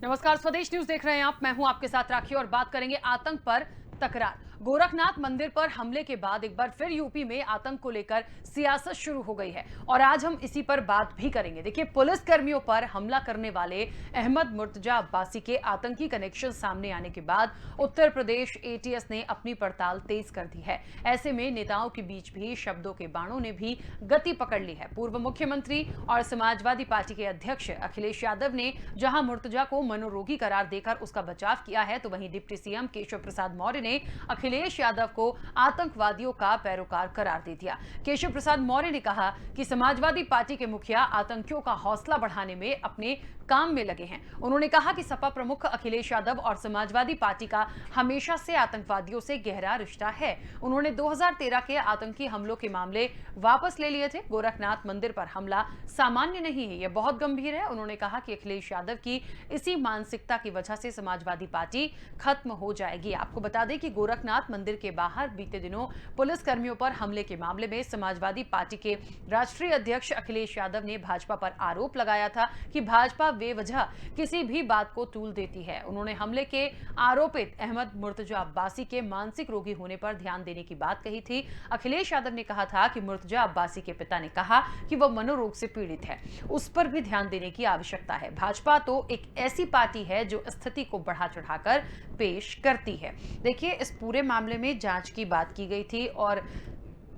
नमस्कार, स्वदेश न्यूज देख रहे हैं आप। मैं हूं आपके साथ राखी और बात करेंगे आतंक पर तकरार। गोरखनाथ मंदिर पर हमले के बाद एक बार फिर यूपी में आतंक को लेकर सियासत शुरू हो गई है और आज हम इसी पर बात भी करेंगे। देखिए, पुलिस कर्मियों पर हमला करने वाले अहमद मुर्तजा अब्बासी के आतंकी कनेक्शन सामने आने के बाद उत्तर प्रदेश एटीएस ने अपनी पड़ताल तेज कर दी है। ऐसे में नेताओं के बीच भी शब्दों के बाणों ने भी गति पकड़ ली है। पूर्व मुख्यमंत्री और समाजवादी पार्टी के अध्यक्ष अखिलेश यादव ने जहां मुर्तजा को मनोरोगी करार देकर उसका बचाव किया है, तो वहीं डिप्टी सीएम केशव प्रसाद मौर्य ने अखिलेश यादव को आतंकवादियों का पैरोकार करार दे दिया। केशव प्रसाद मौर्य ने कहा कि समाजवादी पार्टी के मुखिया आतंकियों का हौसला बढ़ाने में अपने काम में लगे हैं। उन्होंने कहा कि सपा प्रमुख अखिलेश यादव और समाजवादी पार्टी का हमेशा से आतंकवादियों से गहरा रिश्ता है। उन्होंने 2013 के आतंकी हमलों के मामले वापस ले लिए थे। गोरखनाथ मंदिर पर हमला सामान्य नहीं है, यह बहुत गंभीर है। उन्होंने कहा कि अखिलेश यादव की इसी मानसिकता की वजह से समाजवादी पार्टी खत्म हो जाएगी। आपको बता दें कि गोरखनाथ मंदिर के बाहर बीते दिनों पुलिस कर्मियों पर हमले के मामले में समाजवादी पार्टी के राष्ट्रीय अध्यक्ष अखिलेश यादव ने भाजपा पर आरोप लगाया था कि भाजपा बेवजह किसी भी बात को तूल देती है। उन्होंने हमले के आरोपित अहमद मुर्तजा अब्बासी के मानसिक रोगी होने पर ध्यान देने की बात कही थी। अखिलेश यादव ने कहा था कि मुर्तजा अब्बासी के पिता ने कहा कि वह मनोरोग से पीड़ित है, उस पर भी ध्यान देने की आवश्यकता है। भाजपा तो एक ऐसी पार्टी है जो स्थिति को बढ़ा चढ़ाकर पेश करती है। देखिए, इस पूरे मामले में जांच की बात की गई थी और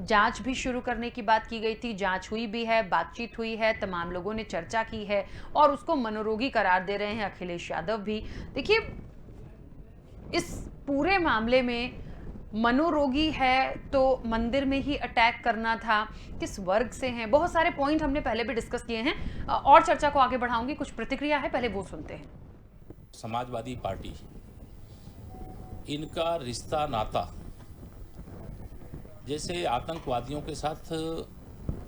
जांच भी शुरू करने की बात की गई थी। जांच हुई भी है, बातचीत हुई है, तमाम लोगों ने चर्चा की है और उसको मनोरोगी करार दे रहे हैं अखिलेश यादव भी। देखिए, इस पूरे मामले में मनोरोगी है तो मंदिर में ही अटैक करना था, किस वर्ग से हैं, बहुत सारे पॉइंट हमने पहले भी डिस्कस किए हैं और चर्चा को आगे बढ़ाऊंगी। कुछ प्रतिक्रिया है, पहले वो सुनते हैं। समाजवादी पार्टी, इनका रिश्ता नाता जैसे आतंकवादियों के साथ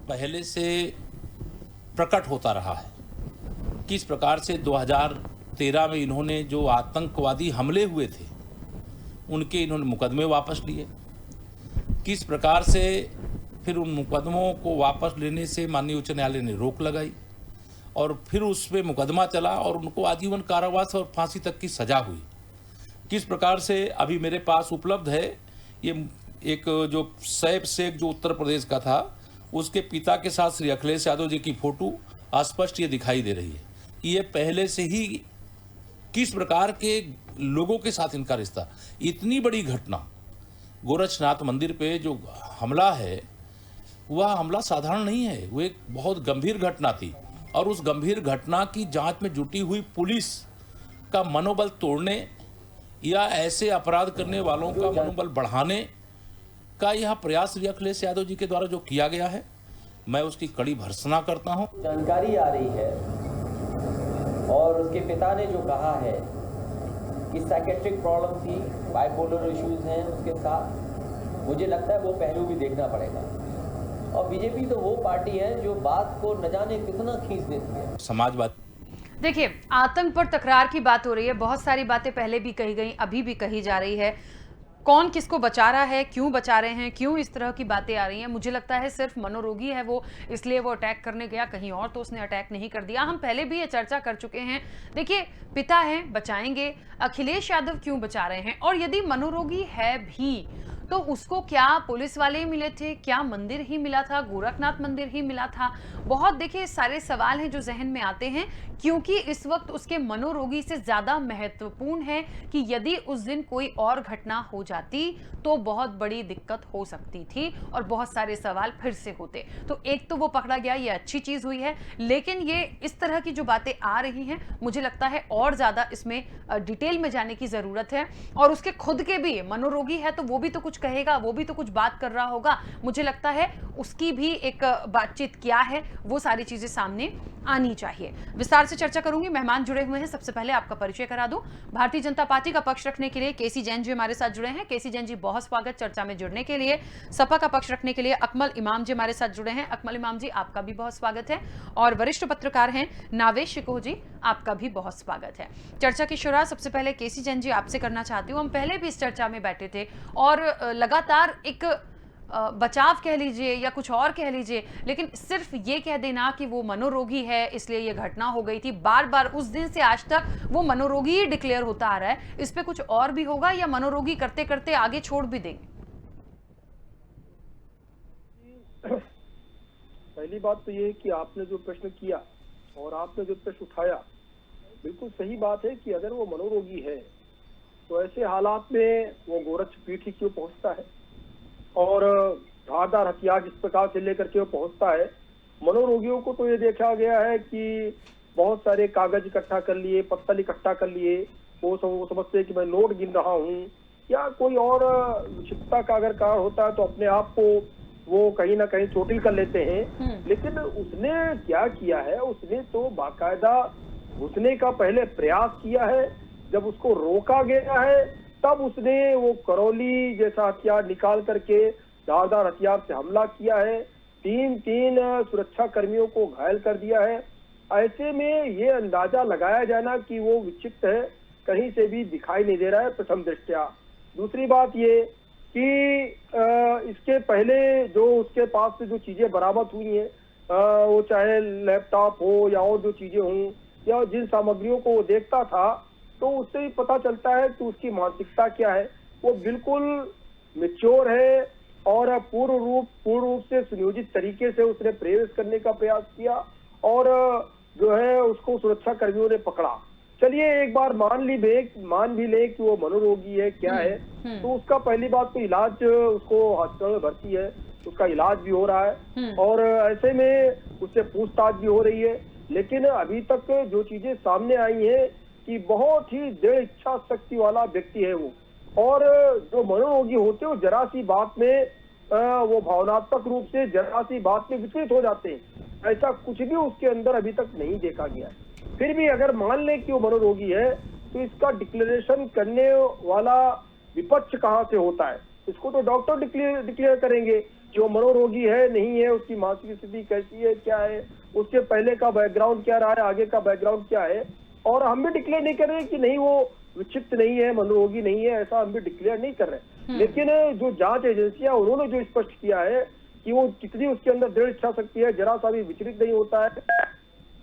पहले से प्रकट होता रहा है। किस प्रकार से 2013 में इन्होंने जो आतंकवादी हमले हुए थे उनके इन्होंने मुकदमे वापस लिए, किस प्रकार से फिर उन मुकदमों को वापस लेने से माननीय उच्च न्यायालय ने रोक लगाई और फिर उस पर मुकदमा चला और उनको आजीवन कारावास और फांसी तक की सजा हुई। किस प्रकार से अभी मेरे पास उपलब्ध है ये एक जो सैफ शेख जो उत्तर प्रदेश का था, उसके पिता के साथ श्री अखिलेश यादव जी की फोटो स्पष्ट ये दिखाई दे रही है कि ये पहले से ही किस प्रकार के लोगों के साथ इनका रिश्ता। इतनी बड़ी घटना गोरखनाथ मंदिर पे जो हमला है वह हमला साधारण नहीं है, वो एक बहुत गंभीर घटना थी और उस गंभीर घटना की जांच में जुटी हुई पुलिस का मनोबल तोड़ने या ऐसे अपराध करने वालों का मनोबल बढ़ाने का यह प्रयास श्री अखिलेश यादव जी के द्वारा जो किया गया है, मैं उसकी कड़ी भर्त्सना करता हूं। जानकारी आ रही है और उसके पिता ने जो कहा है कि साइकेट्रिक प्रॉब्लम थी, बाइपोलर इश्यूज हैं उसके साथ, मुझे लगता है वो पहलू भी देखना पड़ेगा। और बीजेपी तो वो पार्टी है जो बात को न जाने कितना खींच देती है। समाजवाद देखिए, आतंक पर तकरार की बात हो रही है, बहुत सारी बातें पहले भी कही गई, अभी भी कही जा रही है। कौन किसको बचा रहा है, क्यों बचा रहे हैं, क्यों इस तरह की बातें आ रही हैं? मुझे लगता है सिर्फ मनोरोगी है वो, इसलिए वो अटैक करने गया, कहीं और तो उसने अटैक नहीं कर दिया। हम पहले भी ये चर्चा कर चुके हैं। देखिए, पिता हैं, बचाएंगे। अखिलेश यादव क्यों बचा रहे हैं? और यदि मनोरोगी है भी तो उसको क्या पुलिस वाले ही मिले थे, क्या मंदिर ही मिला था, गोरखनाथ मंदिर ही मिला था? बहुत देखिए सारे सवाल हैं जो जहन में आते हैं, क्योंकि इस वक्त उसके मनोरोगी से ज्यादा महत्वपूर्ण है कि यदि उस दिन कोई और घटना हो जाती तो बहुत बड़ी दिक्कत हो सकती थी और बहुत सारे सवाल फिर से होते। तो एक तो वो पकड़ा गया, ये अच्छी चीज हुई है, लेकिन ये इस तरह की जो बातें आ रही हैं, मुझे लगता है और ज्यादा इसमें डिटेल में जाने की जरूरत है। और उसके खुद के भी मनोरोगी है तो वो भी तो कुछ कहेगा, वो भी तो कुछ बात कर रहा होगा। मुझे लगता है उसकी भी एक बातचीत क्या है, वो सारी चीजें सामने आनी चाहिए। विस्तार से चर्चा करूंगी। मेहमान जुड़े हुए हैं, सबसे पहले आपका परिचय करा दूं। भारतीय जनता पार्टी का पक्ष रखने के लिए केसी जैन जी हमारे साथ जुड़े हैं। केसी जैन जी, बहुत स्वागत चर्चा में जुड़ने के लिए। सपा का पक्ष रखने के लिए अकमल इमाम जी हमारे साथ जुड़े हैं। अकमल इमाम जी, आपका भी बहुत स्वागत है। और वरिष्ठ पत्रकार हैं नावेश शिकोह जी, आपका भी बहुत स्वागत है। चर्चा की शुरुआत सबसे पहले केसी जैन जी आपसे करना चाहती हूँ। हम पहले भी इस चर्चा में बैठे थे और लगातार एक बचाव कह लीजिए या कुछ और कह लीजिए, लेकिन सिर्फ ये कह देना कि वो मनोरोगी है इसलिए ये घटना हो गई थी, बार बार उस दिन से आज तक वो मनोरोगी ही डिक्लेयर होता आ रहा है, इस पे कुछ और भी होगा या मनोरोगी करते करते आगे छोड़ भी देंगे? पहली बात तो ये है कि आपने जो प्रश्न किया और आपने जो प्रश्न उठाया, बिल्कुल सही बात है कि अगर वो मनोरोगी है तो ऐसे हालात में वो गोरक्ष पीठ ही क्यों पहुंचता है और धारदार हथियार जिस प्रकार से लेकर के वो पहुंचता है। मनोरोगियों को तो ये देखा गया है कि बहुत सारे कागज इकट्ठा कर लिए, पत्तल इकट्ठा कर लिए, वो समझते हैं कि मैं नोट गिन रहा हूँ या कोई और विक्षिप्तता का अगर कारण होता है तो अपने आप को वो कहीं ना कहीं चोटिल कर लेते हैं। लेकिन उसने क्या किया है, उसने तो बाकायदा घुसने का पहले प्रयास किया है, जब उसको रोका गया है तब उसने वो करौली जैसा हथियार निकाल करके धारदार हथियार से हमला किया है, तीन सुरक्षा कर्मियों को घायल कर दिया है। ऐसे में ये अंदाजा लगाया जाना कि वो विक्षिप्त है कहीं से भी दिखाई नहीं दे रहा है प्रथम दृष्टया। दूसरी बात ये कि इसके पहले जो उसके पास से जो चीजें बरामद हुई हैं, वो चाहे लैपटॉप हो या और जो चीजें हों या जिन सामग्रियों को वो देखता था, तो उससे ही पता चलता है कि उसकी मानसिकता क्या है। वो बिल्कुल मैच्योर है और पूर्ण रूप से सुनियोजित तरीके से उसने प्रवेश करने का प्रयास किया और जो है उसको सुरक्षा कर्मियों ने पकड़ा। चलिए एक बार मान भी ले कि वो मनोरोगी है क्या है, तो उसका पहली बात तो इलाज, उसको हॉस्पिटल में भर्ती है, उसका इलाज भी हो रहा है और ऐसे में उससे पूछताछ भी हो रही है। लेकिन अभी तक जो चीजें सामने आई हैं कि बहुत ही दृढ़ इच्छा शक्ति वाला व्यक्ति है वो, और जो मनोरोगी होते हैं वो जरा सी बात में वो भावनात्मक रूप से जरा सी बात में विचलित हो जाते हैं। ऐसा कुछ भी उसके अंदर अभी तक नहीं देखा गया है। फिर भी अगर मान लें कि वो मनोरोगी है तो इसका डिक्लेरेशन करने वाला विपक्ष कहाँ से होता है? इसको तो डॉक्टर डिक्लेयर करेंगे कि वो मनोरोगी है नहीं है, उसकी मानसिक स्थिति कैसी है, क्या है, उसके पहले का बैकग्राउंड क्या रहा है, आगे का बैकग्राउंड क्या है। और हम भी डिक्लेयर नहीं कर रहे कि नहीं वो विक्षिप्त नहीं है, मनोरोगी नहीं है, ऐसा हम भी डिक्लेयर नहीं कर रहे। लेकिन जो जांच एजेंसियां उन्होंने जो स्पष्ट किया है कि वो कितनी उसके अंदर दृढ़ इच्छा शक्ति है, जरा सा भी विचलित नहीं होता है,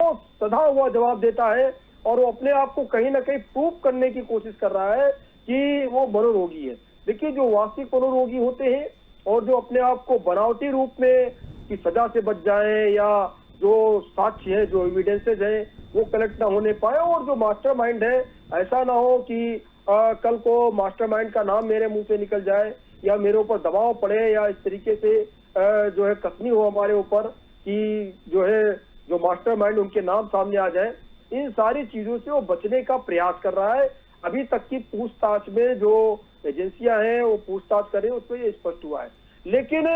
तो सधा हुआ जवाब देता है और वो अपने आप को कहीं ना कहीं प्रूव करने की कोशिश कर रहा है कि वो मनोरोगी है। देखिए जो वास्तविक मनोरोगी होते हैं और जो अपने आप को बनावटी रूप में कि सजा से बच जाए या जो साक्ष्य है, जो एविडेंसेज है वो कलेक्ट ना होने पाए, और जो मास्टरमाइंड है ऐसा ना हो कि कल को मास्टरमाइंड का नाम मेरे मुंह से निकल जाए या मेरे ऊपर दबाव पड़े या इस तरीके से जो है कसनी हो हमारे ऊपर कि जो है जो मास्टरमाइंड उनके नाम सामने आ जाए। इन सारी चीजों से वो बचने का प्रयास कर रहा है। अभी तक की पूछताछ में जो एजेंसियां हैं वो पूछताछ कर रही है, उसमें ये स्पष्ट हुआ है। लेकिन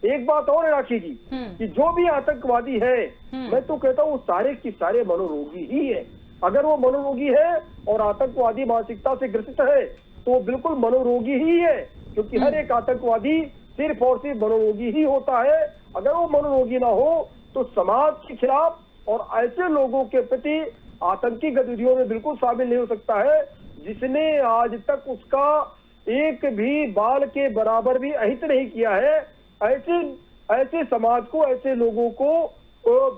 एक बात और है राखी जी कि जो भी आतंकवादी है, मैं तो कहता हूँ सारे की सारे मनोरोगी ही है। अगर वो मनोरोगी है और आतंकवादी मानसिकता से ग्रसित है तो वो बिल्कुल मनोरोगी ही है, क्योंकि हर एक आतंकवादी सिर्फ और सिर्फ मनोरोगी ही होता है। अगर वो मनोरोगी ना हो तो समाज के खिलाफ और ऐसे लोगों के प्रति आतंकी गतिविधियों में बिल्कुल शामिल नहीं हो सकता है जिसने आज तक उसका एक भी बाल के बराबर भी अहित नहीं किया है। ऐसे समाज को, ऐसे लोगों को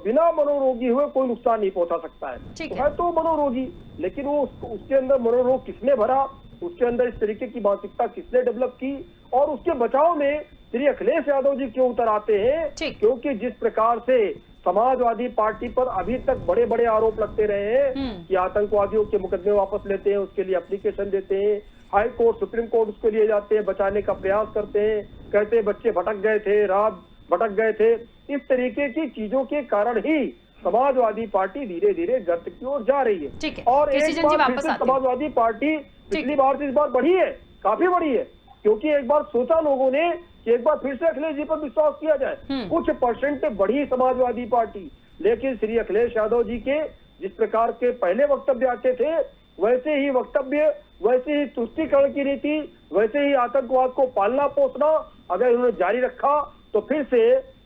बिना मनोरोगी हुए कोई नुकसान नहीं पहुंचा सकता है। तो मनोरोगी, लेकिन वो उसके अंदर मनोरोग किसने भरा, उसके अंदर इस तरीके की मानसिकता किसने डेवलप की, और उसके बचाव में श्री अखिलेश यादव जी क्यों उतर आते हैं? क्योंकि जिस प्रकार से समाजवादी पार्टी पर अभी तक बड़े बड़े आरोप लगते रहे हैं कि आतंकवादियों के मुकदमे वापस लेते हैं, उसके लिए एप्लीकेशन देते हैं, हाई कोर्ट सुप्रीम कोर्ट उसके लिए जाते हैं, बचाने का प्रयास करते हैं, कहते हैं बच्चे भटक गए थे, रात भटक गए थे। इस तरीके की चीजों के कारण ही समाजवादी पार्टी धीरे धीरे गर्त की ओर जा रही है। और एक बार फिर से समाजवादी पार्टी पिछली बार से इस बार बढ़ी है, काफी बढ़ी है, क्योंकि एक बार सोचा लोगों ने कि एक बार फिर से अखिलेश जी पर विश्वास किया जाए, कुछ परसेंट बढ़ी समाजवादी पार्टी। लेकिन श्री अखिलेश यादव जी के जिस प्रकार के पहले वक्तव्य आते थे, वैसे ही वक्तव्य, वैसे ही तुष्टीकरण की नीति, वैसे ही आतंकवाद को पालना पोसना अगर उन्होंने जारी रखा तो फिर से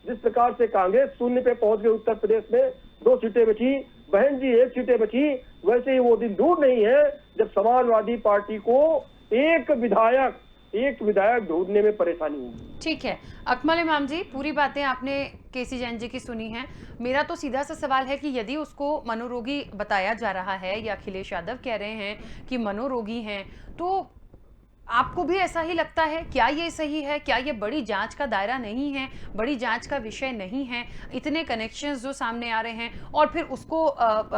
जिस प्रकार से कांग्रेस शून्य पे पहुंच गई, उत्तर प्रदेश में 2 सीटें बची, बहन जी 1 सीटें बची, वैसे ही वो दिन दूर नहीं है जब समाजवादी पार्टी को एक विधायक, एक विधायक ढूंढने में परेशानी होगी। ठीक है, अकमल इमाम जी, पूरी बातें आपने केसी जैन जी की सुनी हैं। मेरा तो सीधा सा सवाल है कि यदि उसको मनोरोगी बताया जा रहा है या अखिलेश यादव कह रहे हैं कि मनोरोगी हैं, तो आपको भी ऐसा ही लगता है? क्या ये सही है? क्या ये बड़ी जांच का दायरा नहीं है, बड़ी जांच का विषय नहीं है? इतने कनेक्शंस जो सामने आ रहे हैं और फिर उसको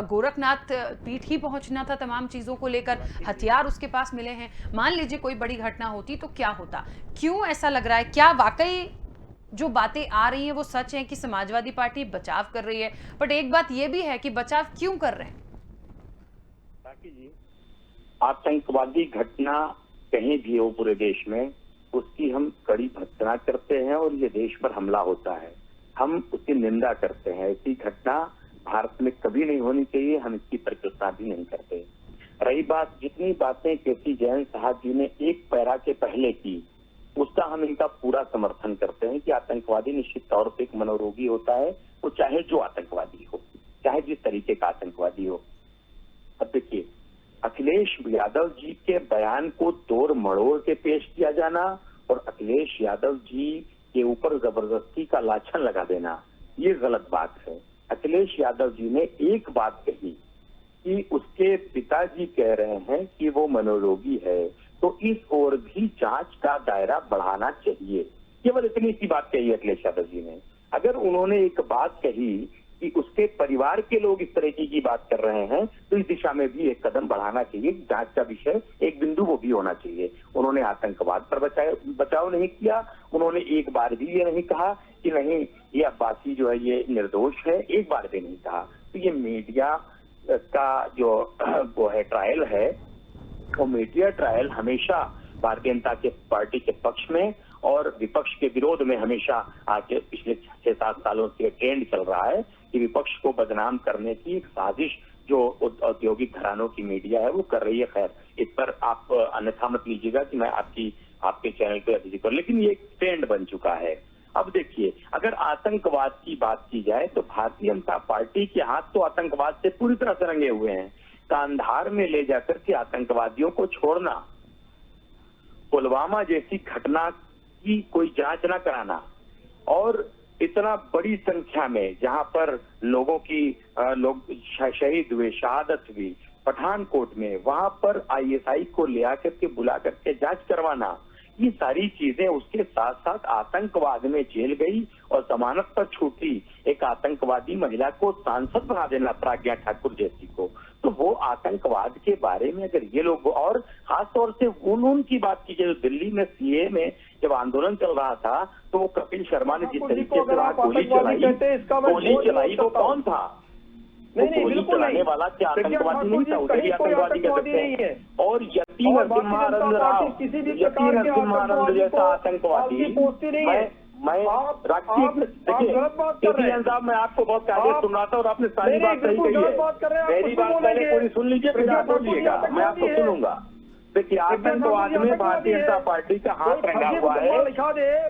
गोरखनाथ पीठ ही पहुंचना था तमाम चीज़ों को लेकर, हथियार उसके पास मिले हैं। मान लीजिए कोई बड़ी घटना होती तो क्या होता? क्यों ऐसा लग रहा है? क्या वाकई जो बातें आ रही हैं वो सच है कि समाजवादी पार्टी बचाव कर रही है? बट एक बात ये भी है कि बचाव क्यों कर रहे हैं? आतंकवादी घटना कहीं भी हो पूरे देश में, उसकी हम कड़ी भर्त्सना करते हैं और ये देश पर हमला होता है, हम उसकी निंदा करते हैं। ऐसी घटना भारत में कभी नहीं होनी चाहिए, हम इसकी प्रशंसा भी नहीं करते। रही बात, जितनी बातें केसी जैन साहब जी ने एक पैरा के पहले की, उसका हम इनका पूरा समर्थन करते हैं कि आतंकवादी निश्चित तौर पर एक मनोरोगी होता है, वो चाहे जो आतंकवादी हो, चाहे जिस तरीके का आतंकवादी हो। अब देखिए, अखिलेश यादव जी के बयान को तोड़ मड़ोड़ के पेश किया जाना और अखिलेश यादव जी के ऊपर जबरदस्ती का लाछन लगा देना, ये गलत बात है। अखिलेश यादव जी ने एक बात कही कि उसके पिताजी कह रहे हैं कि वो मनोरोगी है, तो इस ओर भी जांच का दायरा बढ़ाना चाहिए। केवल इतनी सी बात कही अखिलेश यादव जी ने। अगर उन्होंने एक बात कही कि उसके परिवार के लोग इस तरह की बात कर रहे हैं, तो इस दिशा में भी एक कदम बढ़ाना चाहिए। जांच का विषय एक बिंदु वो भी होना चाहिए। उन्होंने आतंकवाद पर बचाव नहीं किया, उन्होंने एक बार भी ये नहीं कहा कि नहीं ये अब्बासी जो है ये निर्दोष है, एक बार भी नहीं कहा। तो ये मीडिया का जो वो है ट्रायल है, वो मीडिया ट्रायल हमेशा भारतीय जनता के पार्टी के पक्ष में और विपक्ष के विरोध में हमेशा आज पिछले 6-7 सालों से ट्रेंड चल रहा है कि विपक्ष को बदनाम करने की एक साजिश जो औद्योगिक घरानों की मीडिया है वो कर रही है। खैर, इस पर आप अन्यथा मत लीजिएगा कि मैं आपके चैनल पे अभिजीत करूं, लेकिन ये एक ट्रेंड बन चुका है। अब देखिए, अगर आतंकवाद की बात की जाए तो भारतीय जनता पार्टी के हाथ तो आतंकवाद से पूरी तरह से रंगे हुए हैं। कांधार में ले जाकर के आतंकवादियों को छोड़ना, पुलवामा जैसी घटना की कोई जांच न कराना और इतना बड़ी संख्या में जहां पर लोग शहीद हुए, शहादत हुई पठानकोट में, वहां पर आईएसआई को ले आकर के बुला करके जांच करवाना, ये सारी चीजें, उसके साथ साथ आतंकवाद में जेल गई और जमानत पर छूटी एक आतंकवादी महिला को सांसद बना देना, प्रज्ञा ठाकुर जैसी को, तो वो आतंकवाद के बारे में अगर ये लोग, और खासतौर से उनकी बात की जाए, दिल्ली में सीए में जब आंदोलन चल रहा था तो वो कपिल शर्मा ने जिस तरीके से वहां गोली चलाई वो कौन था? गोली चलाने वाला क्या आतंकवादी नहीं था? उसे भी आतंकवादी कह सकते हैं। और यति नरसिम्हानंद राव, यति नरसिम्हानंद जैसा आतंकवादी, मैं देखिए साहब, मैं आपको बहुत प्यारे सुन रहा था और आपने सारी बात सही कही है। मेरी बात पहले पूरी सुन लीजिए, फिर आप बोलिएगा, मैं आपको सुनूंगा। देखिए, आतंकवाद में भारतीय जनता पार्टी का हाथ रंगा हुआ है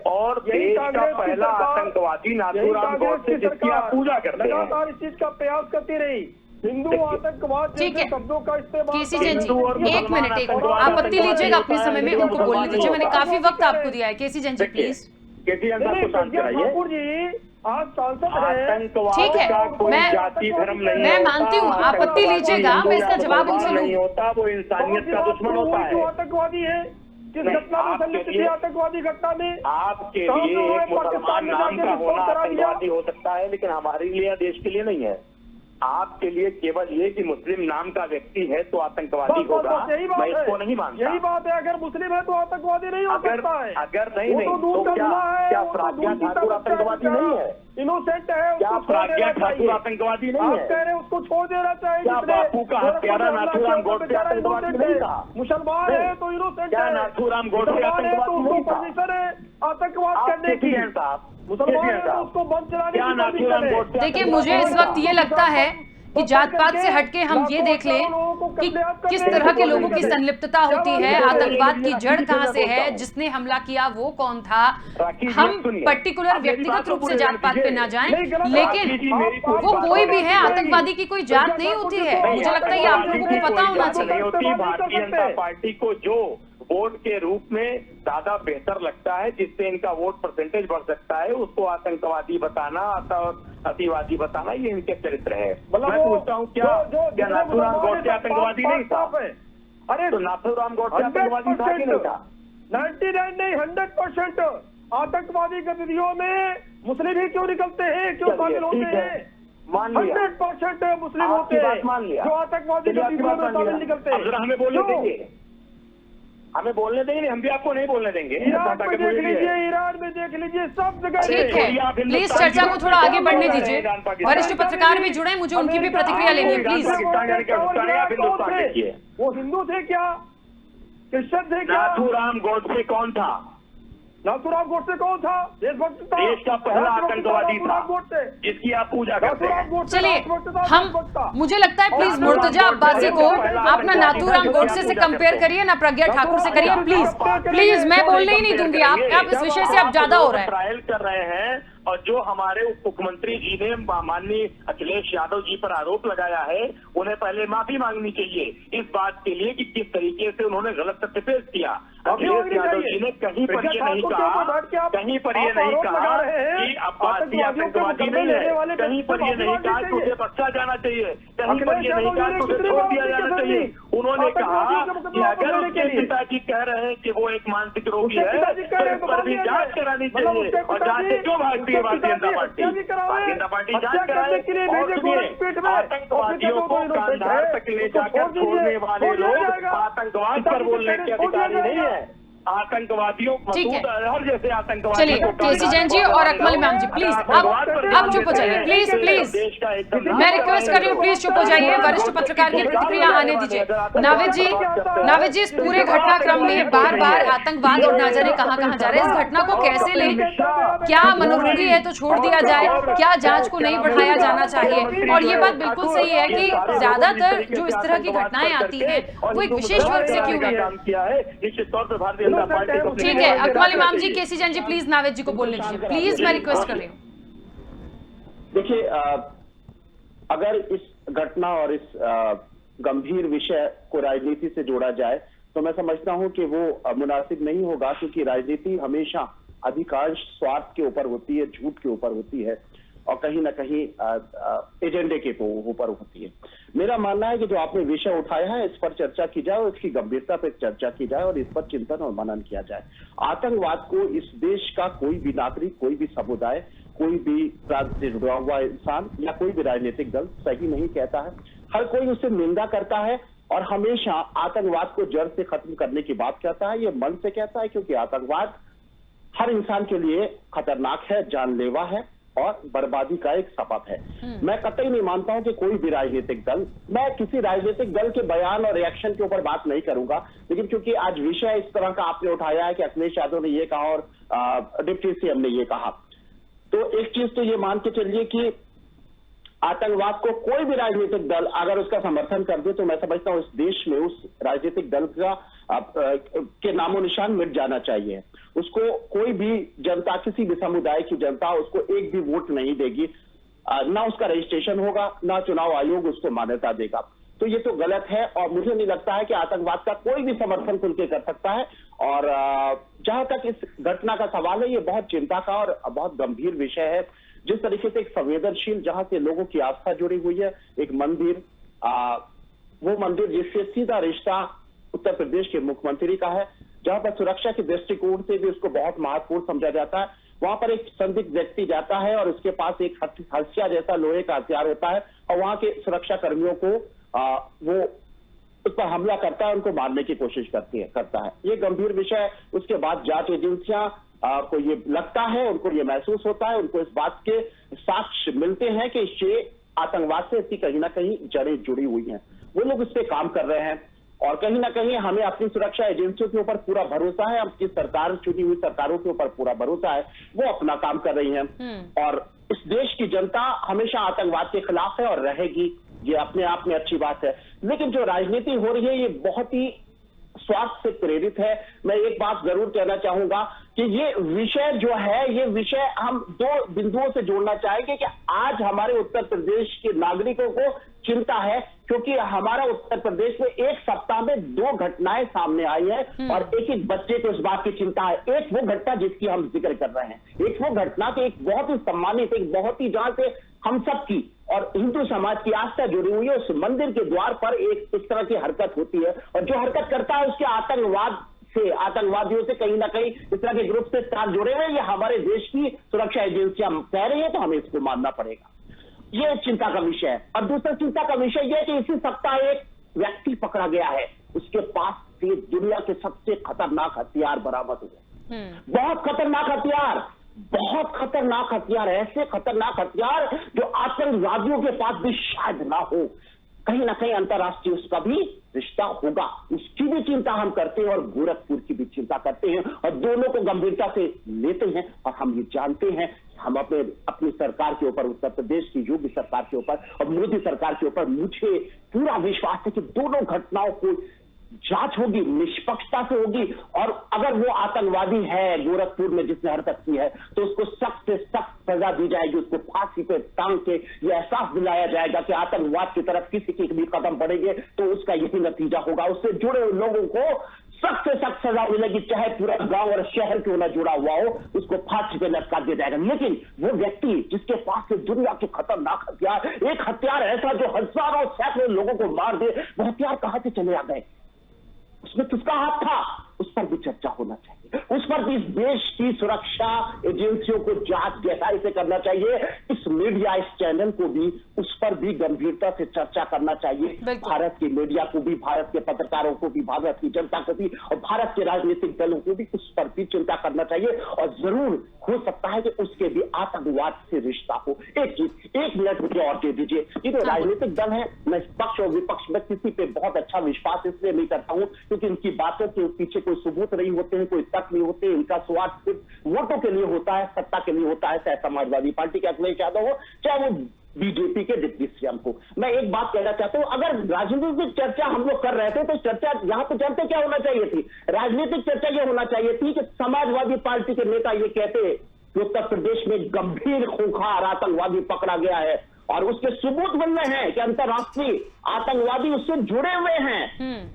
और देश का पहला आतंकवादी नाथूराम गौडसे जिसकी आप पूजा करते हैं, इस चीज का प्रयास करती रही। हिंदू आतंकवाद जैसे शब्दों का इस्तेमाल। केसी जैन जी, एक मिनट, आपत्ति लीजिएगा अपने समय में, उनको बोलने दीजिए। मैंने काफी वक्त आपको दिया है। केसी जैन जी प्लीज। केसी जैन साहब को शांत कराइए। आज सांसद ठीक है, जाति धर्म नहीं, मैं मानती हूँ, आपत्ति लीजिएगा, मैं इसका जवाब उनसे नहीं होता, वो इंसानियत का दुश्मन होता है। आतंकवादी है, किस घटना में संलिप्त थी आतंकवादी घटना में? आपके लिए एक मुसलमान नाम का होना आतंकवादी हो सकता है, लेकिन हमारे लिए, देश के लिए नहीं है। आपके लिए केवल ये कि मुस्लिम नाम का व्यक्ति है तो आतंकवादी होगा, मैं इसको नहीं मानता। यही बात है, अगर मुस्लिम है तो आतंकवादी नहीं हो सकता है। अगर नहीं तो क्या प्रज्ञा ठाकुर आतंकवादी नहीं है? इनोसेंट है, क्या प्रज्ञा ठाकुर आतंकवादी नहीं है? आप कह रहे हैं उसको छोड़ देना चाहिए। क्या बापू का हत्यारा नाथूराम गौडसे आतंकवादी नहीं था? मुसलमान है तो इनोसेंट क्या है, नाथूराम गौडसे आतंकवादी नहीं था? परमिशन है आतंकवाद करने की। मुसलमान है तो उसको बम चलाने की परमिशन है। देखिए, मुझे इस वक्त ये लगता है कि जात पात से हटके हम ये देख लें कि किस तरह के लोगों की संलिप्तता होती है, आतंकवाद की जड़ कहां से है, जिसने हमला किया वो कौन था। हम पर्टिकुलर व्यक्तिगत रूप से जात पात पे ना जाएं, लेकिन वो कोई भी है, आतंकवादी की कोई जात नहीं होती है। मुझे लगता है ये आप लोगों को पता होना चाहिए। भारतीय जनता पार्टी को जो वोट के रूप में ज्यादा बेहतर लगता है, जिससे इनका वोट परसेंटेज बढ़ सकता है, उसको आतंकवादी बताना, अतिवादी बताना, ये इनके चरित्र है। मैं पूछता हूँ क्या नाथूराम गोडसे आतंकवादी नहीं था? अरे तो नाथूराम गोडसे आतंकवादी था कि नहीं था? 99 नहीं 100% आतंकवादी गतिविधियों में मुस्लिम ही क्यों निकलते हैं, क्यों शामिल होते हैं? मान लिया, 100% मुस्लिम होते हैं मान लिया जो आतंकवादी गतिविधियों में शामिल निकलते हैं। हमें बोलने देंगे, हमें बोलने देंगे, हम भी आपको नहीं बोलने देंगे। ईरान में देख लीजिए, ईरान में देख लीजिए, सब जगह ठीक है, प्लीज चर्चा को थोड़ा आगे बढ़ने दीजिए। वरिष्ठ पत्रकार भी जुड़े, मुझे उनकी भी प्रतिक्रिया लेनी है, प्लीज। वो हिंदू थे क्या, क्रिश्चियन थे क्या? नाथूराम गोडसे कौन था? नाथूराम गोडसे कौन था? देशभक्त था, देश का पहला आतंकवादी था जिसकी आप पूजा करते हैं। चलिए, मुझे लगता है प्लीज मुर्तजा अब्बासी को आप ना नाथूराम गोडसे से कंपेयर करिए, ना प्रज्ञा ठाकुर से करिए, प्लीज मैं बोलने ही नहीं दूंगी। आप इस विषय से आप ज्यादा हो रहा है। ट्रायल कर रहे हैं और जो हमारे उप मुख्यमंत्री जी ने माननीय अखिलेश यादव जी पर आरोप लगाया है, उन्हें पहले माफी मांगनी चाहिए इस बात के लिए कि किस तरीके से उन्होंने गलत तथ्य पेश किया। अखिलेश यादव जी ने कहीं पर ये नहीं कहा, कहीं पर ये नहीं कहा कि अब्बासी आतंकवादी नहीं है, कहीं पर ये नहीं कहा कि उसे बख्शा जाना चाहिए, कहीं पर ये नहीं कहा कि उसे छोड़ दिया जाना चाहिए। उन्होंने कहा कि अगर उसके पिताजी कह रहे हैं कि वो एक मानसिक रोगी है तो इस पर भी जांच करानी चाहिए। और जांच से क्यों भागती है भारतीय जनता पार्टी? भारतीय जनता पार्टी जांच कराए। और सुनिए, आतंकवादियों को कांधार तक ले जाकर छोड़ने वाले लोग आतंकवाद पर बोलने के अधिकारी नहीं है। आतंकवादियों जैसे आतंकवादी। चलिए, केसी जैन जी और अकमल इमाम जी प्लीज अब चुप हो जाइए, प्लीज प्लीज मैं रिक्वेस्ट कर रही हूँ, प्लीज चुप हो जाइए। वरिष्ठ पत्रकार की प्रतिक्रिया आने दीजिए। नाविद जी इस पूरे घटनाक्रम में बार बार आतंकवाद और ना जाने कहां जा रहे हैं, इस घटना को कैसे लें? क्या मनोरोगी है तो छोड़ दिया जाए? क्या जांच को नहीं बढ़ाया जाना चाहिए? और ये बात बिल्कुल सही है कि ज्यादातर जो इस तरह की घटनाएं आती हैं वो एक विशेष वर्ग से क्यों है? निश्चित तौर पर भारतीय जनता पार्टी को। ठीक है, अकमल इमाम जी, केसी जैन जी, प्लीज नाविद जी को बोलने दीजिए, प्लीज मैं रिक्वेस्ट कर रही हूँ। देखिए, अगर इस घटना और इस गंभीर विषय को राजनीति से जोड़ा जाए तो मैं समझता हूं कि वो मुनासिब नहीं होगा, क्योंकि राजनीति हमेशा अधिकांश स्वार्थ के ऊपर होती है, झूठ के ऊपर होती है और कहीं ना कहीं एजेंडे के ऊपर होती है। मेरा मानना है कि जो आपने विषय उठाया है इस पर चर्चा की जाए और इसकी गंभीरता पर चर्चा की जाए और इस पर चिंतन और मनन किया जाए। आतंकवाद को इस देश का कोई भी नागरिक, कोई भी समुदाय, कोई भी प्रांत से जुड़ा हुआ इंसान या कोई भी राजनीतिक दल सही नहीं कहता है। हर कोई उससे निंदा करता है और हमेशा आतंकवाद को जड़ से खत्म करने की बात करता है। ये मन से कहता है क्योंकि आतंकवाद हर इंसान के लिए खतरनाक है, जानलेवा है और बर्बादी का एक सबब है। मैं कतई नहीं मानता हूं कि कोई भी राजनीतिक दल, मैं किसी राजनीतिक दल के बयान और रिएक्शन के ऊपर बात नहीं करूंगा, लेकिन क्योंकि आज विषय इस तरह का आपने उठाया है कि अखिलेश यादव ने ये कहा और डिप्टी सीएम ने ये कहा, तो एक चीज तो ये मान के चलिए कि आतंकवाद को कोई भी राजनीतिक दल अगर उसका समर्थन कर दे तो मैं समझता हूं इस देश में उस राजनीतिक दल का के नामो निशान मिट जाना चाहिए। उसको कोई भी जनता, किसी भी समुदाय की जनता उसको एक भी वोट नहीं देगी, ना उसका रजिस्ट्रेशन होगा, ना चुनाव आयोग उसको मान्यता देगा। तो ये तो गलत है और मुझे नहीं लगता है कि आतंकवाद का कोई भी समर्थन खुल के कर सकता है। और जहां तक इस घटना का सवाल है, ये बहुत चिंता का और बहुत गंभीर विषय है। जिस तरीके से एक संवेदनशील, जहां से लोगों की आस्था जुड़ी हुई है, एक मंदिर, वो मंदिर जिससे सीधा रिश्ता उत्तर प्रदेश के मुख्यमंत्री का है, जहां पर सुरक्षा के दृष्टिकोण से भी उसको बहुत महत्वपूर्ण समझा जाता है। वहां पर एक संदिग्ध व्यक्ति जाता है और उसके पास एक हथियार जैसा लोहे का हथियार होता है और वहां के सुरक्षा कर्मियों को वो उस पर हमला करता है, उनको मारने की कोशिश करता है। ये गंभीर विषय है। उसके बाद जांच एजेंसियां को ये लगता है, उनको ये महसूस होता है, उनको इस बात के साक्ष्य मिलते हैं कि ये आतंकवाद से इसकी कहीं ना कहीं जड़ें जुड़ी हुई हैं। वो लोग इस पे काम कर रहे हैं और कहीं ना कहीं हमें अपनी सुरक्षा एजेंसियों के ऊपर पूरा भरोसा है, अपनी सरकार, चुनी हुई सरकारों के ऊपर पूरा भरोसा है, वो अपना काम कर रही हैं। और इस देश की जनता हमेशा आतंकवाद के खिलाफ है और रहेगी, ये अपने आप में अच्छी बात है। लेकिन जो राजनीति हो रही है ये बहुत ही स्वार्थ से प्रेरित है। मैं एक बात जरूर कहना चाहूंगा कि ये विषय जो है, ये विषय हम दो बिंदुओं से जोड़ना चाहेंगे कि आज हमारे उत्तर प्रदेश के नागरिकों को चिंता है, क्योंकि हमारा उत्तर प्रदेश में एक सप्ताह में 2 घटनाएं सामने आई है और एक एक बच्चे को इस बात की चिंता है। एक वो घटना जिसकी हम जिक्र कर रहे हैं, एक वो घटना कि एक बहुत ही सम्मानित, एक बहुत ही जहां से हम सब की और हिंदू समाज की आस्था जुड़ी हुई है, उस मंदिर के द्वार पर एक इस तरह की हरकत होती है और जो हरकत करता है उसके आतंकवादियों से कहीं ना कहीं इस तरह के ग्रुप से तार जुड़े हुए, ये हमारे देश की सुरक्षा एजेंसियां कह रही है, तो हमें इसको मानना पड़ेगा। ये चिंता का विषय है। और दूसरा चिंता का विषय यह कि इसी सप्ताह एक व्यक्ति पकड़ा गया है, उसके पास से दुनिया के सबसे खतरनाक हथियार बरामद हुए। बहुत खतरनाक हथियार, बहुत खतरनाक हथियार, ऐसे खतरनाक हथियार जो आतंकवादियों के पास भी शायद ना हो। कहीं ना कहीं अंतर्राष्ट्रीय उसका भी रिश्ता होगा, उसकी भी चिंता हम करते हैं और गोरखपुर की भी चिंता करते हैं और दोनों को गंभीरता से लेते हैं। और हम ये जानते हैं, हम अपनी सरकार के ऊपर, उत्तर प्रदेश की योगी सरकार के ऊपर और मोदी सरकार के ऊपर मुझे पूरा विश्वास है कि दोनों घटनाओं को जांच होगी, निष्पक्षता से होगी और अगर वो आतंकवादी है गोरखपुर में जिसने हरकत की है तो उसको सख्त से सख्त सजा दी जाएगी, उसको फांसी पे टांग के ये एहसास दिलाया जाएगा कि आतंकवाद की तरफ किसी के भी कदम बढ़ेंगे तो उसका यही नतीजा होगा। उससे जुड़े हुए लोगों को सख्त से सख्त सजा मिलेगी, चाहे पूरा गांव और शहर क्यों ना जुड़ा हुआ हो, उसको फांसी पे लटका दिया जाएगा। लेकिन वो व्यक्ति जिसके पास से दुनिया के खतरनाक हथियार, एक हथियार ऐसा जो हजारों सैकड़ों लोगों को मार दे, वो हथियार कहां से चले आ गए, उसमें किसका हाथ था, उस पर भी चर्चा होना चाहिए। उस पर भी इस देश की सुरक्षा एजेंसियों को जांच गहराई से करना चाहिए। इस मीडिया, इस चैनल को भी उस पर भी गंभीरता से चर्चा करना चाहिए। भारत के मीडिया को भी, भारत के पत्रकारों को भी, भारत की जनता को भी और भारत के राजनीतिक दलों को भी उस पर भी चिंता करना चाहिए। और जरूर हो सकता है कि उसके भी आतंकवाद से रिश्ता हो। एक मिनट मुझे और दे दीजिए। ये जो राजनीतिक दल है, मैं पक्ष और विपक्ष में किसी पे बहुत अच्छा विश्वास इसलिए नहीं करता हूं क्योंकि इनकी बातों के पीछे कोई सबूत नहीं होते हैं, कोई तर्क नहीं होते। इनका स्वार्थ सिर्फ वोटों के लिए होता है, सत्ता के लिए होता है, चाहे समाजवादी पार्टी के अखिलेश यादव हो, चाहे वो बीजेपी के डिप्टी सीएम को। मैं एक बात कहना चाहता हूं, अगर राजनीतिक चर्चा हम लोग कर रहे थे तो चर्चा यहां पर चलते क्या होना चाहिए थी, राजनीतिक चर्चा यह होना चाहिए थी कि समाजवादी पार्टी के नेता ये कहते कि उत्तर प्रदेश में गंभीर खूंखार आतंकवादी पकड़ा गया है और उसके सबूत मिल रहे हैं कि अंतर्राष्ट्रीय आतंकवादी उससे जुड़े हुए हैं,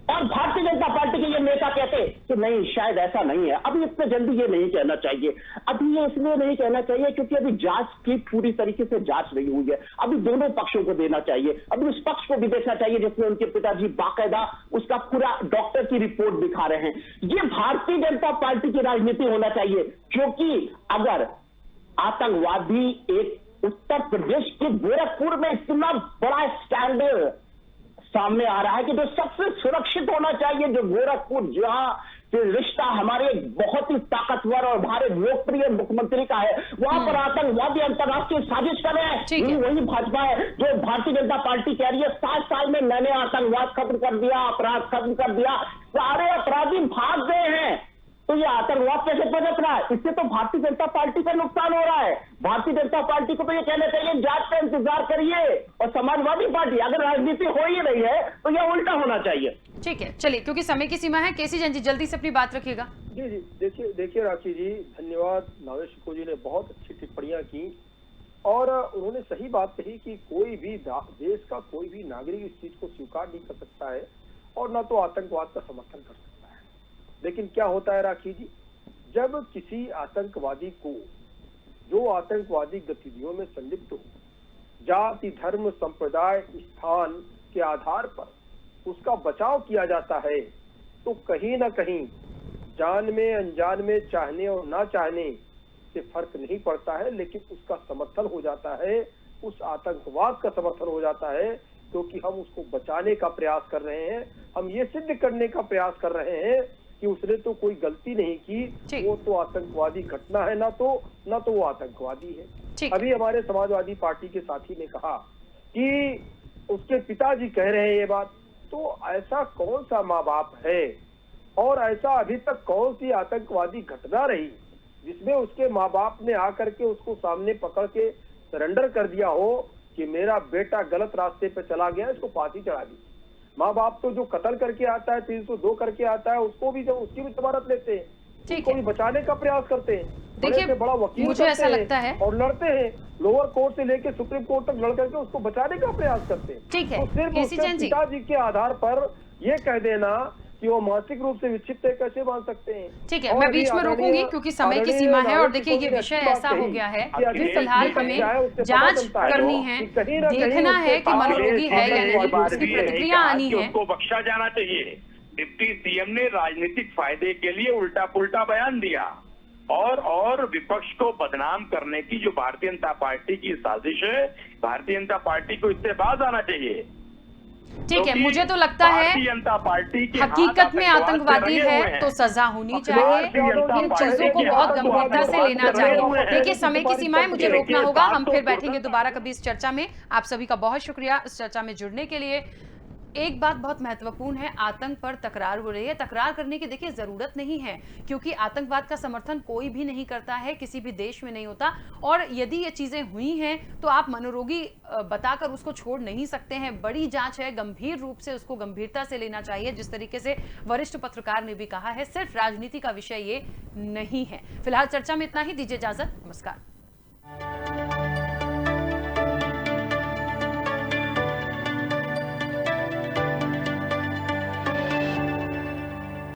और भारतीय जनता पार्टी के ये नेता कहते कि नहीं, शायद ऐसा नहीं है। अभी इतने जल्दी ये नहीं कहना चाहिए। अभी ये इसलिए नहीं कहना चाहिए क्योंकि अभी जांच की पूरी तरीके से जांच नहीं हुई है। अभी दोनों पक्षों को देना चाहिए, अभी उस पक्ष को भी देखना चाहिए जिसमें उनके पिताजी बाकायदा उसका पूरा डॉक्टर की रिपोर्ट दिखा रहे हैं। ये भारतीय जनता पार्टी की राजनीति होना चाहिए, क्योंकि अगर आतंकवादी एक उत्तर प्रदेश के गोरखपुर में इतना बड़ा स्कैंडल सामने आ रहा है कि जो सबसे सुरक्षित होना चाहिए, जो गोरखपुर जहां से रिश्ता हमारे बहुत ही ताकतवर और हमारे लोकप्रिय मुख्यमंत्री का है, वहां पर आतंकवादी अंतर्राष्ट्रीय साजिश कर रहे हैं। वही भाजपा है जो भारतीय जनता पार्टी कह रही है 7 साल में मैंने आतंकवाद खत्म कर दिया, अपराध खत्म कर दिया, सारे अपराधी भाग गए हैं। तो ये आतंकवाद कैसे पनप रहा है? इससे तो भारतीय जनता पार्टी का नुकसान हो रहा है। भारतीय जनता पार्टी को तो ये कहना चाहिए जांच का इंतजार करिए, और समाजवादी पार्टी अगर राजनीति हो ही रही है तो यह उल्टा होना चाहिए। ठीक है, चलिए, क्योंकि समय की सीमा है, केसी जैन जी जल्दी से अपनी बात रखिएगा। जी, देखिए राखी जी, धन्यवाद। नावेश शिको जी ने बहुत अच्छी टिप्पणियां की और उन्होंने सही बात कही कि कोई भी देश का कोई भी नागरिक इस चीज को स्वीकार नहीं कर सकता है और न तो आतंकवाद का समर्थन कर सकता है। लेकिन क्या होता है राखी जी, जब किसी आतंकवादी को, जो आतंकवादी गतिविधियों में संलिप्त हो, जाति, धर्म, संप्रदाय, स्थान के आधार पर उसका बचाव किया जाता है, तो कहीं ना कहीं जान में अनजान में, चाहने और ना चाहने से फर्क नहीं पड़ता है, लेकिन उसका समर्थन हो जाता है, उस आतंकवाद का समर्थन हो जाता है, क्योंकि हम उसको बचाने का प्रयास कर रहे हैं। हम ये सिद्ध करने का प्रयास कर रहे हैं कि उसने तो कोई गलती नहीं की, वो तो आतंकवादी घटना है, ना तो वो आतंकवादी है। अभी हमारे समाजवादी पार्टी के साथी ने कहा कि उसके पिताजी कह रहे हैं ये बात, तो ऐसा कौन सा माँ बाप है और ऐसा अभी तक कौन सी आतंकवादी घटना रही जिसमें उसके माँ बाप ने आकर के उसको सामने पकड़ के सरेंडर कर दिया हो कि मेरा बेटा गलत रास्ते पे चला गया, इसको फांसी चढ़ा दी। माँ बाप तो जो कत्ल करके आता है, 302 करके आता है, उसको भी जब उसकी भी जमानत लेते हैं, ठीक उसको है। भी बचाने का प्रयास करते हैं। बड़े देखिए, से बड़ा वकील मुझे ऐसा करते हैं लगता है और लड़ते हैं, लोअर कोर्ट से लेके सुप्रीम कोर्ट तक लड़ करके उसको बचाने का प्रयास करते हैं। ठीक है, तो सिर्फ केसी उसके जैन जी। पिताजी के आधार पर ये कह देना कि वो मानसिक रूप से विक्षिप्त है, कैसे मान सकते हैं? ठीक है, और मैं भी बीच में आदरणीय- रोकूंगी क्योंकि समय की आदरणीय सीमा है। और नारायण देखिए, ये टिकोनी ने विषय अच्छी बात ऐसा हो कही गया है कि कि अखिलेश फिलहाल जी का हमें क्या है, उससे पता जांच चलता है करनी है, कि कहीं ना कहीं देखना उसके है कि पास मनोरोगी है या नहीं, बार उसकी भी यही प्रतिक्रिया कहा आनी कि है। उसको बख्शा जाना चाहिए। डिप्टी सीएम ने राजनीतिक फायदे के लिए उल्टा पुल्टा बयान दिया और विपक्ष को बदनाम करने की जो भारतीय जनता पार्टी की साजिश है, भारतीय जनता पार्टी को इससे बाज आना चाहिए। ठीक है, क्योंकि मुझे तो लगता है भारतीय जनता पार्टी के हाथ हकीकत में आतंकवाद से आतंकवादी रंगे है हुए हैं। तो सजा होनी भारतीय चाहिए। जनता इन पार्टी चीजों को के बहुत हाथ गंभीरता से लेना आतंकवाद से रंगे हुए चाहिए। हैं। देखिए, समय की सीमा है, मुझे देखिए, रोकना होगा। बात हम तो फिर दुर्घटना- बैठेंगे दोबारा कभी इस चर्चा में। आप सभी का बहुत शुक्रिया इस चर्चा में जुड़ने के लिए। एक बात बहुत महत्वपूर्ण है, आतंक पर तकरार हो रही है। तकरार करने की देखिए जरूरत नहीं है, क्योंकि आतंकवाद का समर्थन कोई भी नहीं करता है, किसी भी देश में नहीं होता। और यदि ये चीजें हुई हैं तो आप मनोरोगी बताकर उसको छोड़ नहीं सकते हैं। बड़ी जांच है, गंभीर रूप से उसको गंभीरता से लेना चाहिए। जिस तरीके से वरिष्ठ पत्रकार ने भी कहा है, सिर्फ राजनीति का विषय ये नहीं है। फिलहाल चर्चा में इतना ही, दीजिए इजाजत, नमस्कार।